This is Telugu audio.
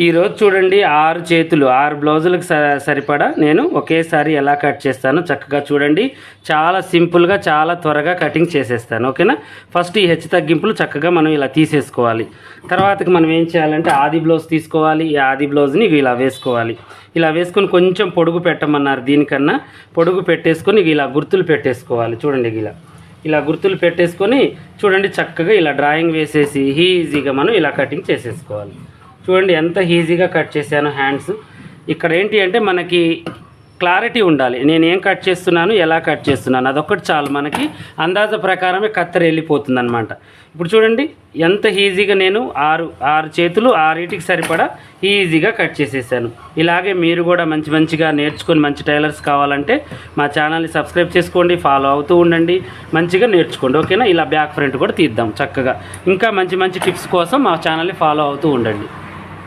ఈరోజు చూడండి 6 చేతులు 6 బ్లౌజులకు సరిపడా నేను ఒకేసారి ఎలా కట్ చేస్తానో చక్కగా చూడండి. చాలా సింపుల్గా చాలా త్వరగా కటింగ్ చేసేస్తాను. ఓకేనా. ఫస్ట్ ఈ హెచ్చు తగ్గింపులు చక్కగా మనం ఇలా తీసేసుకోవాలి. తర్వాతకి మనం ఏం చేయాలంటే ఆది బ్లౌజ్ తీసుకోవాలి. ఈ ఆది బ్లౌజ్ని ఇలా వేసుకోవాలి. ఇలా వేసుకొని కొంచెం పొడుగు పెట్టమన్నారు, దీనికన్నా పొడుగు పెట్టేసుకొని ఇలా గుర్తులు పెట్టేసుకోవాలి. చూడండి ఇలా గుర్తులు పెట్టేసుకొని చూడండి చక్కగా ఇలా డ్రాయింగ్ వేసేసి ఈజీగా మనం ఇలా కటింగ్ చేసేసుకోవాలి. చూడండి ఎంత ఈజీగా కట్ చేశాను హ్యాండ్స్. ఇక్కడ ఏంటి అంటే మనకి క్లారిటీ ఉండాలి, నేను ఏం కట్ చేస్తున్నాను, ఎలా కట్ చేస్తున్నాను, అదొక్కటి చాలు. మనకి అందాజ ప్రకారమే కత్తెర వెళ్ళిపోతుంది అనమాట. ఇప్పుడు చూడండి ఎంత ఈజీగా నేను ఆరు చేతులు 6టికి సరిపడా ఈజీగా కట్ చేసేసాను. ఇలాగే మీరు కూడా మంచిగా నేర్చుకొని మంచి టైలర్స్ కావాలంటే మా ఛానల్ని సబ్స్క్రైబ్ చేసుకోండి, ఫాలో అవుతూ ఉండండి, మంచిగా నేర్చుకోండి. ఓకేనా. ఇలా బ్యాక్ ఫ్రంట్ కూడా తీద్దాం చక్కగా. ఇంకా మంచి టిప్స్ కోసం మా ఛానల్ని ఫాలో అవుతూ ఉండండి.